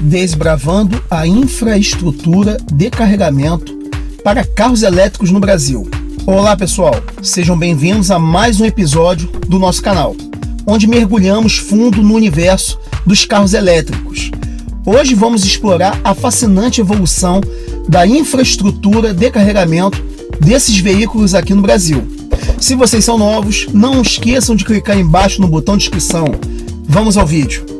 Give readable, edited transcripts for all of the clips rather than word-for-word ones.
Desbravando a infraestrutura de carregamento para carros elétricos no Brasil. Olá pessoal, sejam bem-vindos a mais um episódio do nosso canal, onde mergulhamos fundo no universo dos carros elétricos. Hoje vamos explorar a fascinante evolução da infraestrutura de carregamento desses veículos aqui no Brasil. Se vocês são novos, não esqueçam de clicar embaixo no botão de inscrição. Vamos ao vídeo.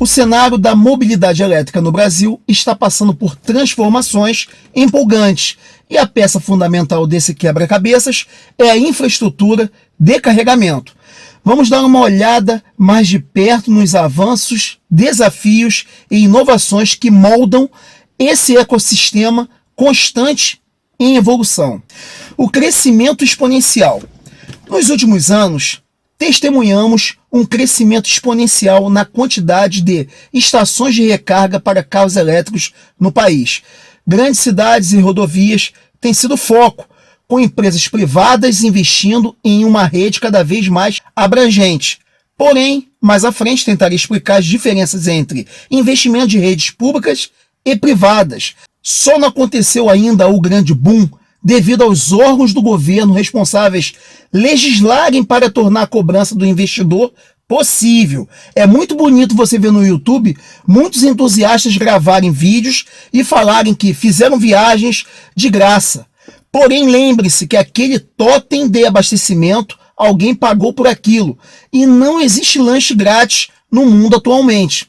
O cenário da mobilidade elétrica no Brasil está passando por transformações empolgantes e a peça fundamental desse quebra-cabeças é a infraestrutura de carregamento. Vamos dar uma olhada mais de perto nos avanços, desafios e inovações que moldam esse ecossistema constante em evolução. O crescimento exponencial. Nos últimos anos, testemunhamos um crescimento exponencial na quantidade de estações de recarga para carros elétricos no país. Grandes cidades e rodovias têm sido foco, com empresas privadas investindo em uma rede cada vez mais abrangente. Porém, mais à frente tentarei explicar as diferenças entre investimento de redes públicas e privadas. Só não aconteceu ainda o grande boom devido aos órgãos do governo responsáveis legislarem para tornar a cobrança do investidor possível. É muito bonito você ver no YouTube muitos entusiastas gravarem vídeos e falarem que fizeram viagens de graça. Porém, lembre-se que aquele totem de abastecimento, alguém pagou por aquilo. E não existe lanche grátis no mundo atualmente.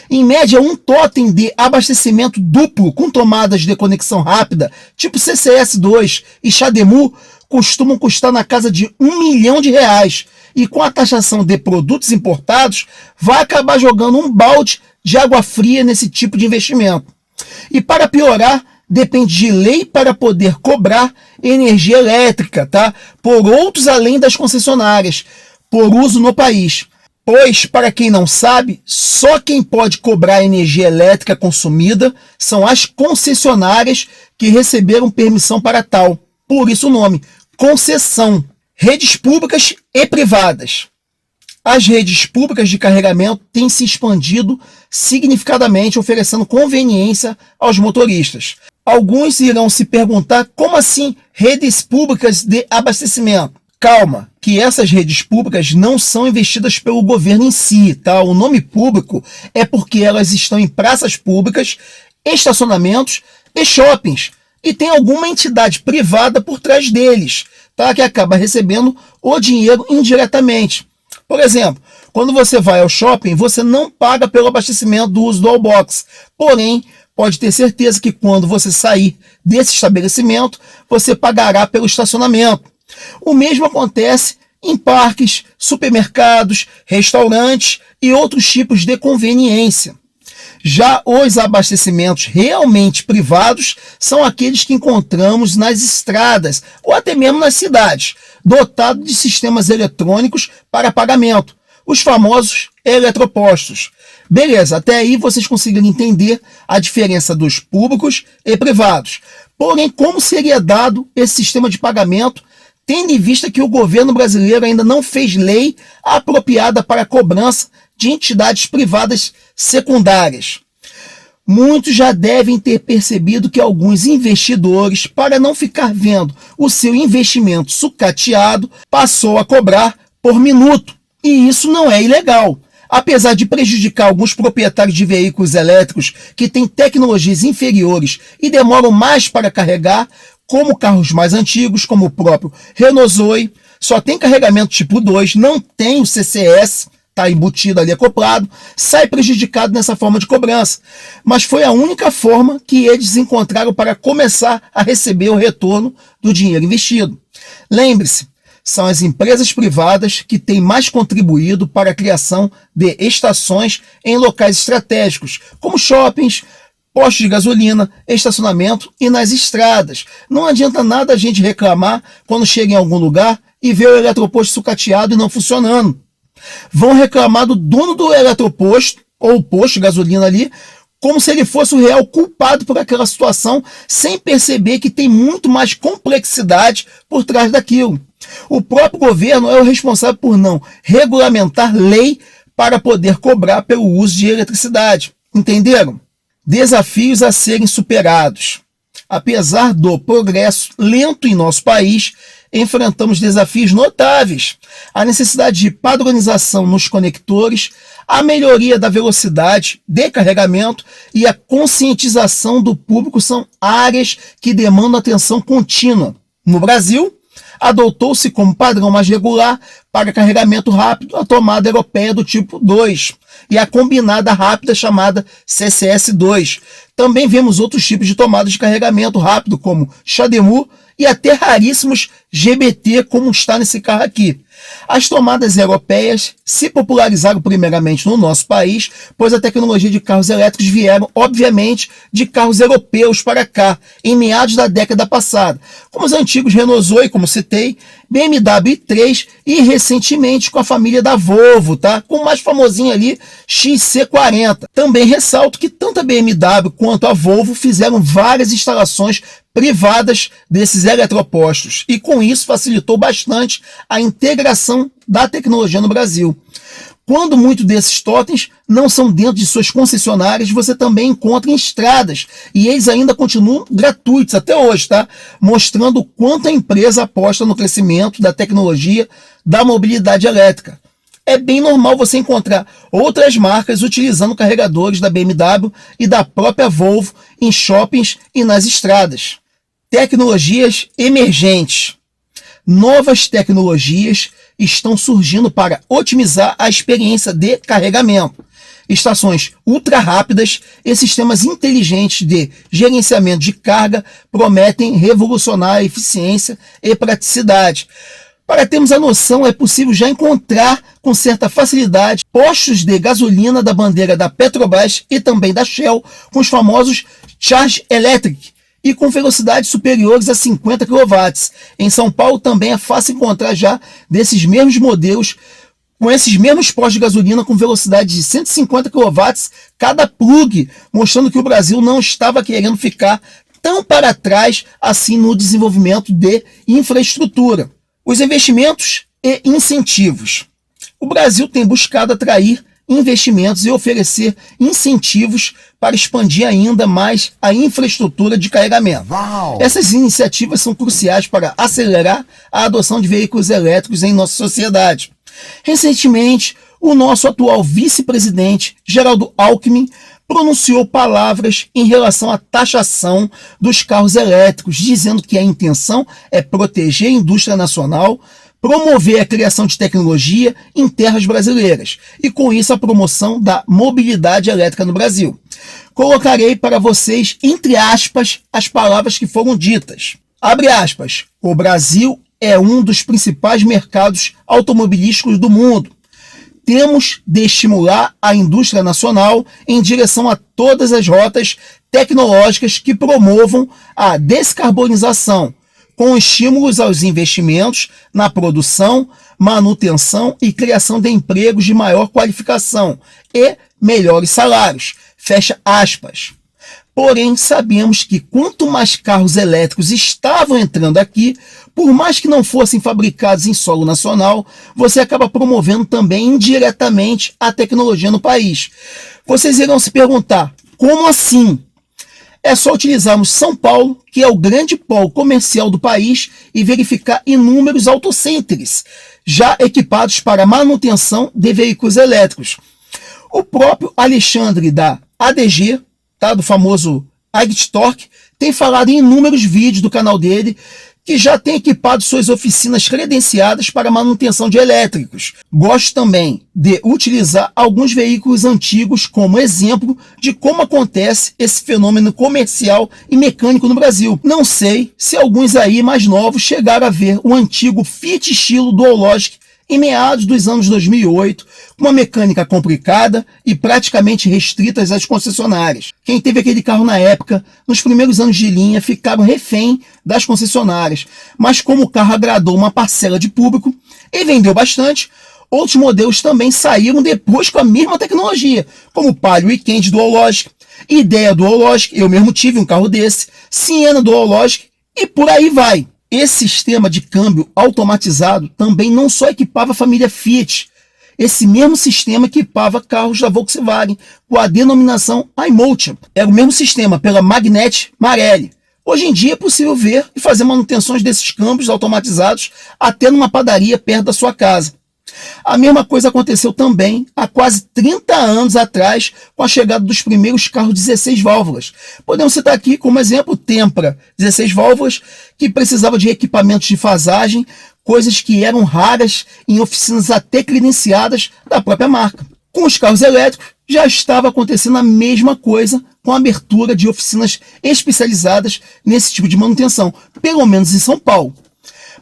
Em média, um totem de abastecimento duplo com tomadas de conexão rápida, tipo CCS2 e CHAdeMO, costumam custar na casa de R$1 milhão. E com a taxação de produtos importados, vai acabar jogando um balde de água fria nesse tipo de investimento. E para piorar, depende de lei para poder cobrar energia elétrica, por outros além das concessionárias, por uso no país. Pois, para quem não sabe, só quem pode cobrar a energia elétrica consumida são as concessionárias que receberam permissão para tal. Por isso o nome, concessão. Redes públicas e privadas. As redes públicas de carregamento têm se expandido significativamente, oferecendo conveniência aos motoristas. Alguns irão se perguntar como assim redes públicas de abastecimento? Calma, que essas redes públicas não são investidas pelo governo em si, O nome público é porque elas estão em praças públicas, estacionamentos e shoppings, e tem alguma entidade privada por trás deles, que acaba recebendo o dinheiro indiretamente. Por exemplo, quando você vai ao shopping, você não paga pelo abastecimento do uso do Wallbox, porém, pode ter certeza que quando você sair desse estabelecimento, você pagará pelo estacionamento. O mesmo acontece em parques, supermercados, restaurantes e outros tipos de conveniência. Já os abastecimentos realmente privados são aqueles que encontramos nas estradas ou até mesmo nas cidades, dotados de sistemas eletrônicos para pagamento, os famosos eletropostos. Beleza, até aí vocês conseguiram entender a diferença dos públicos e privados. Porém, como seria dado esse sistema de pagamento, tendo em vista que o governo brasileiro ainda não fez lei apropriada para a cobrança de entidades privadas secundárias? Muitos já devem ter percebido que alguns investidores, para não ficar vendo o seu investimento sucateado, passou a cobrar por minuto. E isso não é ilegal. Apesar de prejudicar alguns proprietários de veículos elétricos que têm tecnologias inferiores e demoram mais para carregar, como carros mais antigos, como o próprio Renault Zoe, só tem carregamento tipo 2, não tem o CCS, embutido ali acoplado, sai prejudicado nessa forma de cobrança. Mas foi a única forma que eles encontraram para começar a receber o retorno do dinheiro investido. Lembre-se, são as empresas privadas que têm mais contribuído para a criação de estações em locais estratégicos, como shoppings, postos de gasolina, estacionamento e nas estradas. Não adianta nada a gente reclamar quando chega em algum lugar e vê o eletroposto sucateado e não funcionando. Vão reclamar do dono do eletroposto ou posto de gasolina ali, como se ele fosse o real culpado por aquela situação, sem perceber que tem muito mais complexidade por trás daquilo. O próprio governo é o responsável por não regulamentar lei para poder cobrar pelo uso de eletricidade. Entenderam? Desafios a serem superados. Apesar do progresso lento em nosso país, enfrentamos desafios notáveis. A necessidade de padronização nos conectores, a melhoria da velocidade de carregamento e a conscientização do público são áreas que demandam atenção contínua. No Brasil, adotou-se como padrão mais regular para carregamento rápido a tomada europeia do tipo 2 e a combinada rápida chamada CCS2. Também vemos outros tipos de tomadas de carregamento rápido, como CHAdeMO e até raríssimos GBT, como está nesse carro aqui. As tomadas europeias se popularizaram primeiramente no nosso país, pois a tecnologia de carros elétricos vieram, obviamente, de carros europeus para cá, em meados da década passada, como os antigos Renault Zoe, como citei, BMW i3 e recentemente com a família da Volvo, tá? Com o mais famosinho ali, XC40. Também ressalto que tanto a BMW quanto a Volvo fizeram várias instalações privadas desses eletropostos e com isso facilitou bastante a integração da tecnologia no Brasil. Quando muitos desses totens não são dentro de suas concessionárias, você também encontra em estradas e eles ainda continuam gratuitos até hoje, tá? Mostrando o quanto a empresa aposta no crescimento da tecnologia da mobilidade elétrica. É bem normal você encontrar outras marcas utilizando carregadores da BMW e da própria Volvo em shoppings e nas estradas. Tecnologias emergentes. Novas tecnologias estão surgindo para otimizar a experiência de carregamento. Estações ultra rápidas e sistemas inteligentes de gerenciamento de carga prometem revolucionar a eficiência e praticidade. Para termos a noção, é possível já encontrar com certa facilidade postos de gasolina da bandeira da Petrobras e também da Shell com os famosos Charge Electric e com velocidades superiores a 50 kW. Em São Paulo também é fácil encontrar já desses mesmos modelos com esses mesmos postos de gasolina com velocidade de 150 kW cada plug, mostrando que o Brasil não estava querendo ficar tão para trás assim no desenvolvimento de infraestrutura. Os investimentos e incentivos. O Brasil tem buscado atrair investimentos e oferecer incentivos para expandir ainda mais a infraestrutura de carregamento. Uau! Essas iniciativas são cruciais para acelerar a adoção de veículos elétricos em nossa sociedade. Recentemente, o nosso atual vice-presidente, Geraldo Alckmin, pronunciou palavras em relação à taxação dos carros elétricos, dizendo que a intenção é proteger a indústria nacional, promover a criação de tecnologia em terras brasileiras e, com isso, a promoção da mobilidade elétrica no Brasil. Colocarei para vocês, entre aspas, as palavras que foram ditas. Abre aspas. O Brasil é um dos principais mercados automobilísticos do mundo. Temos de estimular a indústria nacional em direção a todas as rotas tecnológicas que promovam a descarbonização, com estímulos aos investimentos na produção, manutenção e criação de empregos de maior qualificação e melhores salários. Fecha aspas. Porém, sabemos que quanto mais carros elétricos estavam entrando aqui, por mais que não fossem fabricados em solo nacional, você acaba promovendo também indiretamente a tecnologia no país. Vocês irão se perguntar, como assim? É só utilizarmos São Paulo, que é o grande polo comercial do país, e verificar inúmeros autocenters, já equipados para manutenção de veículos elétricos. O próprio Alexandre da ADG, tá, do famoso AgTorque, tem falado em inúmeros vídeos do canal dele, que já tem equipado suas oficinas credenciadas para manutenção de elétricos. Gosto também de utilizar alguns veículos antigos como exemplo de como acontece esse fenômeno comercial e mecânico no Brasil. Não sei se alguns aí mais novos chegaram a ver o antigo Fiat estilo Duologic em meados dos anos 2008, com uma mecânica complicada e praticamente restritas às concessionárias. Quem teve aquele carro na época, nos primeiros anos de linha, ficaram refém das concessionárias, mas como o carro agradou uma parcela de público e vendeu bastante, outros modelos também saíram depois com a mesma tecnologia, como o Palio Weekend Duologic, Ideia Duologic, eu mesmo tive um carro desse, Siena Duologic e por aí vai. Esse sistema de câmbio automatizado também não só equipava a família Fiat, esse mesmo sistema equipava carros da Volkswagen com a denominação iMotion. Era o mesmo sistema pela Magnete Marelli. Hoje em dia é possível ver e fazer manutenções desses câmbios automatizados até numa padaria perto da sua casa. A mesma coisa aconteceu também há quase 30 anos atrás com a chegada dos primeiros carros 16 válvulas. Podemos citar aqui como exemplo o Tempra 16 válvulas, que precisava de equipamentos de fasagem, coisas que eram raras em oficinas até credenciadas da própria marca. Com os carros elétricos já estava acontecendo a mesma coisa com a abertura de oficinas especializadas nesse tipo de manutenção, pelo menos em São Paulo.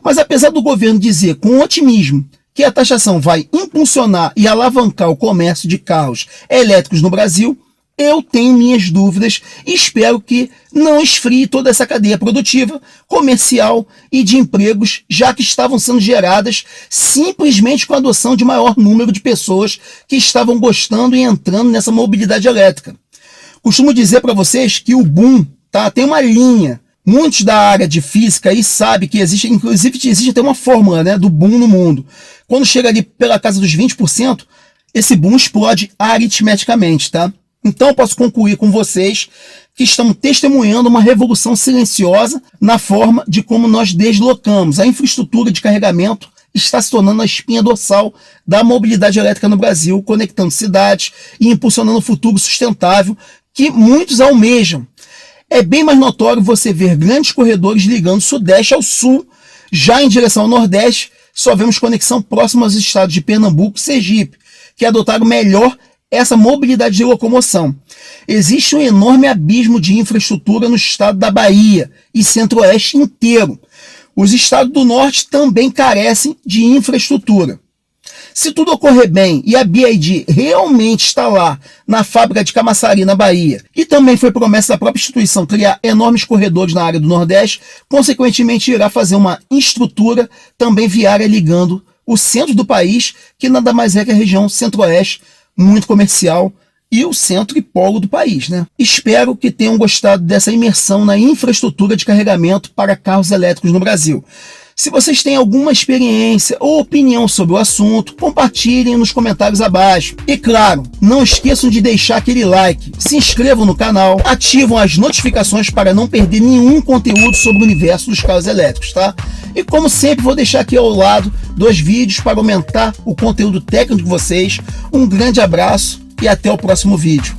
Mas apesar do governo dizer com otimismo que a taxação vai impulsionar e alavancar o comércio de carros elétricos no Brasil, eu tenho minhas dúvidas e espero que não esfrie toda essa cadeia produtiva, comercial e de empregos, já que estavam sendo geradas simplesmente com a adoção de maior número de pessoas que estavam gostando e entrando nessa mobilidade elétrica. Costumo dizer para vocês que o boom tem uma linha. Muitos da área de física aí sabem que existe, inclusive existe até uma fórmula, né, do boom no mundo. Quando chega ali pela casa dos 20%, esse boom explode aritmeticamente, tá? Então eu posso concluir com vocês que estamos testemunhando uma revolução silenciosa na forma de como nós deslocamos. A infraestrutura de carregamento está se tornando a espinha dorsal da mobilidade elétrica no Brasil, conectando cidades e impulsionando o futuro sustentável que muitos almejam. É bem mais notório você ver grandes corredores ligando sudeste ao sul, já em direção ao nordeste, só vemos conexão próxima aos estados de Pernambuco e Sergipe, que adotaram melhor essa mobilidade de locomoção. Existe um enorme abismo de infraestrutura no estado da Bahia e centro-oeste inteiro. Os estados do norte também carecem de infraestrutura. Se tudo ocorrer bem e a BYD realmente está lá na fábrica de Camaçari, na Bahia, e também foi promessa da própria instituição criar enormes corredores na área do Nordeste, consequentemente irá fazer uma estrutura também viária ligando o centro do país, que nada mais é que a região centro-oeste, muito comercial, e o centro e polo do país, né? Espero que tenham gostado dessa imersão na infraestrutura de carregamento para carros elétricos no Brasil. Se vocês têm alguma experiência ou opinião sobre o assunto, compartilhem nos comentários abaixo. E claro, não esqueçam de deixar aquele like, se inscrevam no canal, ativam as notificações para não perder nenhum conteúdo sobre o universo dos carros elétricos, tá? E como sempre, vou deixar aqui ao lado 2 vídeos para aumentar o conteúdo técnico de vocês. Um grande abraço e até o próximo vídeo.